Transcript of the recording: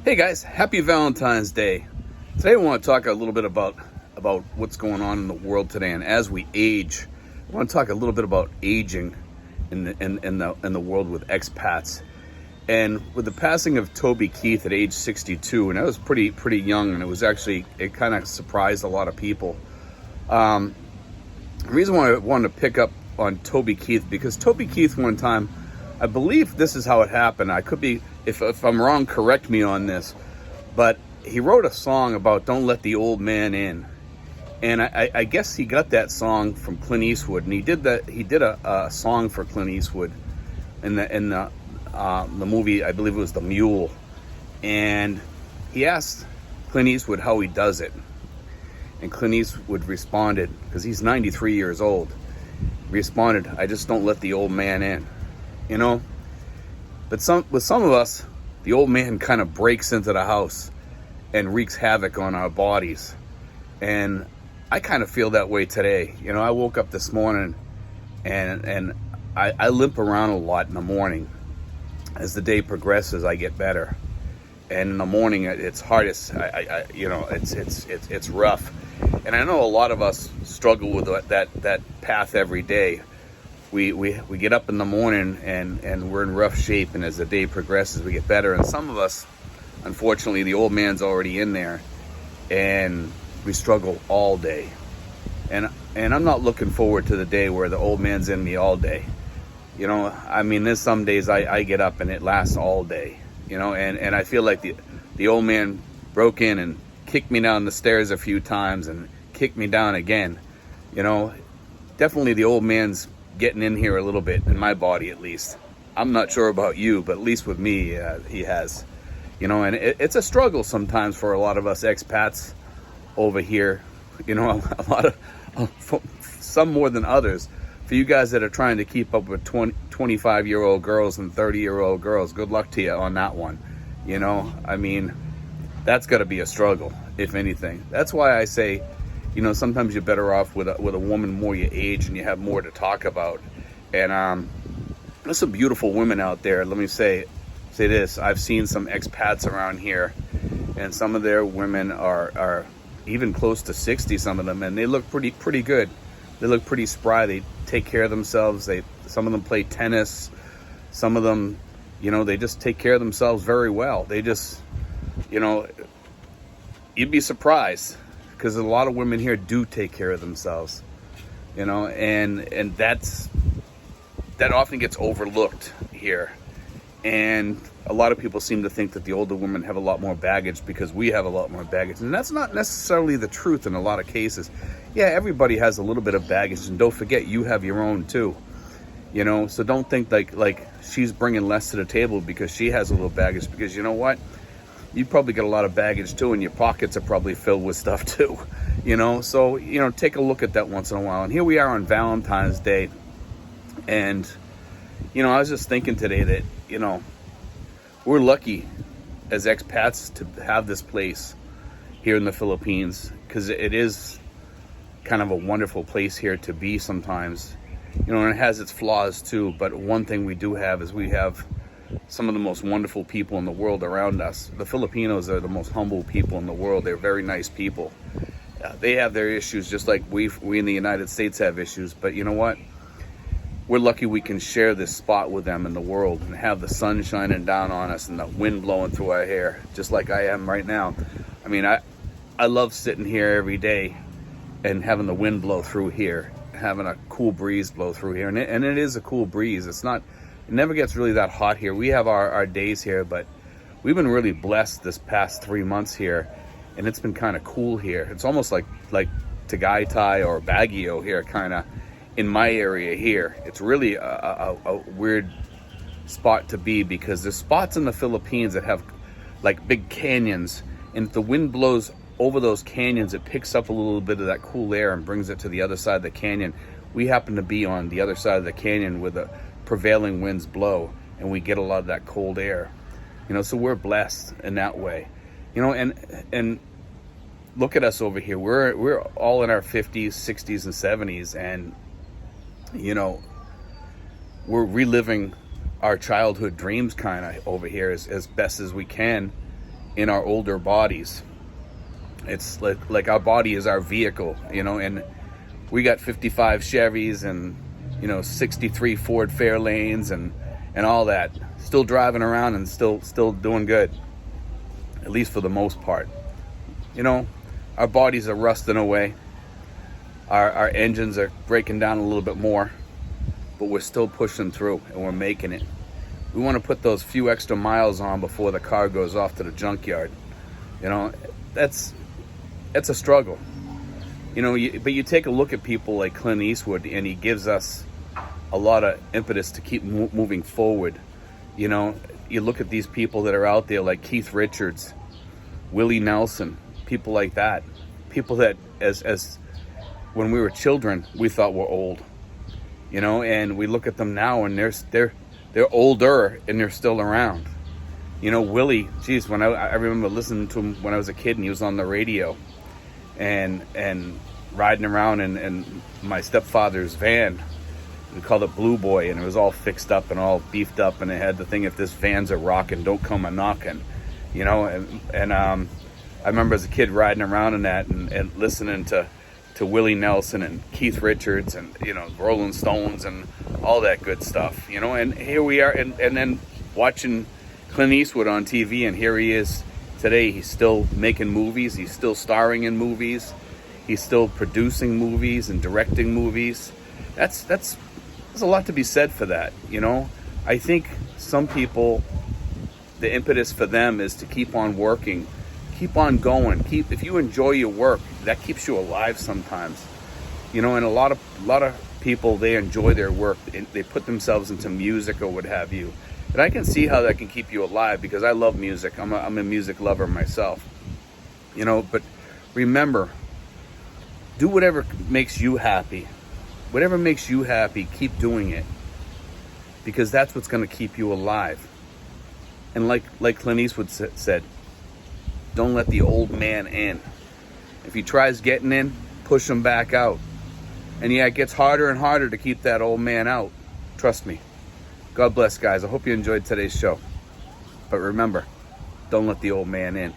Hey guys, happy Valentine's Day. Today I want to talk a little bit about what's going on in the world today, and as we age, I want to talk a little bit about aging in the world with expats. And with the passing of Toby Keith at age 62, and I was pretty young, and it kind of surprised a lot of people. The reason why I wanted to pick up on Toby Keith, because Toby Keith one time, I believe this is how it happened. I could be, if I'm wrong, correct me on this. But he wrote a song about "Don't Let the Old Man In," and I guess he got that song from Clint Eastwood, and he did that. He did a song for Clint Eastwood in the movie. I believe it was The Mule, and he asked Clint Eastwood how he does it, and Clint Eastwood responded, because he's 93 years old. Responded, "I just don't let the old man in." You know, but with some of us, the old man kind of breaks into the house and wreaks havoc on our bodies. And I kind of feel that way today. You know, I woke up this morning and I limp around a lot in the morning. As the day progresses, I get better. And in the morning, it's hardest. It's rough. And I know a lot of us struggle with that path every day. We get up in the morning and we're in rough shape, and as the day progresses we get better, and some of us, unfortunately, the old man's already in there and we struggle all day. And I'm not looking forward to the day where the old man's in me all day. You know, I mean, there's some days I get up and it lasts all day, you know, and I feel like the old man broke in and kicked me down the stairs a few times and kicked me down again. You know, definitely the old man's getting in here a little bit, in my body at least. I'm not sure about you, but at least with me, he has. You know, and it's a struggle sometimes for a lot of us expats over here. You know, a lot of, some more than others. For you guys that are trying to keep up with 25-year-old girls and 30-year-old girls, good luck to you on that one. You know, I mean, that's got to be a struggle, if anything. That's why I say, you know, sometimes you're better off with a woman more your age and you have more to talk about. And there's some beautiful women out there. Let me say this: I've seen some expats around here, and some of their women are even close to 60. Some of them, and they look pretty good. They look pretty spry. They take care of themselves. Some of them play tennis. Some of them, you know, they just take care of themselves very well. They just, you know, you'd be surprised, because a lot of women here do take care of themselves, you know, and that often gets overlooked here. And a lot of people seem to think that the older women have a lot more baggage because we have a lot more baggage, and that's not necessarily the truth in a lot of cases. Yeah, everybody has a little bit of baggage, and don't forget, you have your own too, you know. So don't think like she's bringing less to the table because she has a little baggage, because you know what, you probably got a lot of baggage too, and your pockets are probably filled with stuff too, you know. So, you know, take a look at that once in a while. And here we are on Valentine's Day, and you know, I was just thinking today that, you know, we're lucky as expats to have this place here in the Philippines, because it is kind of a wonderful place here to be sometimes, you know, and it has its flaws too. But one thing we do have is we have some of the most wonderful people in the world around us. The Filipinos are the most humble people in the world. They're very nice people. They have their issues just like we in the United States have issues. But you know what? We're lucky we can share this spot with them in the world and have the sun shining down on us and the wind blowing through our hair, just like I am right now. I mean, I love sitting here every day and having the wind blow through here, having a cool breeze blow through here. And it is a cool breeze. It never gets really that hot here. We have our days here, but we've been really blessed this past 3 months here, and it's been kind of cool here. It's almost like Tagaytay or Baguio here, kind of in my area here. It's really a weird spot to be, because there's spots in the Philippines that have like big canyons, and if the wind blows over those canyons, it picks up a little bit of that cool air and brings it to the other side of the canyon. We happen to be on the other side of the canyon where the prevailing winds blow, and we get a lot of that cold air, you know. So we're blessed in that way, you know. And look at us over here. We're all in our 50s, 60s, and 70s, and you know, we're reliving our childhood dreams kind of over here as best as we can. in our older bodies. It's like our body is our vehicle, you know, and we got 55 Chevys and, you know, 63 Ford Fairlanes and all that, still driving around and still doing good, at least for the most part. You know, our bodies are rusting away. Our engines are breaking down a little bit more, but we're still pushing through and we're making it. We want to put those few extra miles on before the car goes off to the junkyard. You know, that's a struggle. You know, but you take a look at people like Clint Eastwood, and he gives us a lot of impetus to keep moving forward. You know, you look at these people that are out there like Keith Richards, Willie Nelson, people like that. People that as when we were children, we thought were old. You know, and we look at them now and they're older and they're still around. You know, Willie, geez, when I remember listening to him when I was a kid and he was on the radio and riding around in my stepfather's van. We called it Blue Boy, and it was all fixed up and all beefed up, and it had the thing, if this van's a rockin', don't come a knockin', you know, and I remember as a kid riding around in that and listening to Willie Nelson and Keith Richards and, you know, Rolling Stones and all that good stuff, you know, and here we are, and then watching Clint Eastwood on TV, and here he is today. He's still making movies, he's still starring in movies, he's still producing movies and directing movies. There's a lot to be said for that, you know. I think some people, the impetus for them is to keep on working, keep on going, if you enjoy your work, that keeps you alive sometimes, you know. And a lot of people, they enjoy their work, they put themselves into music or what have you, and I can see how that can keep you alive, because I love music. I'm a music lover myself, you know. But remember, do whatever makes you happy. Whatever makes you happy, keep doing it, because that's what's going to keep you alive. And like Clint Eastwood said, don't let the old man in. If he tries getting in, push him back out. And yeah, it gets harder and harder to keep that old man out. Trust me. God bless, guys. I hope you enjoyed today's show. But remember, don't let the old man in.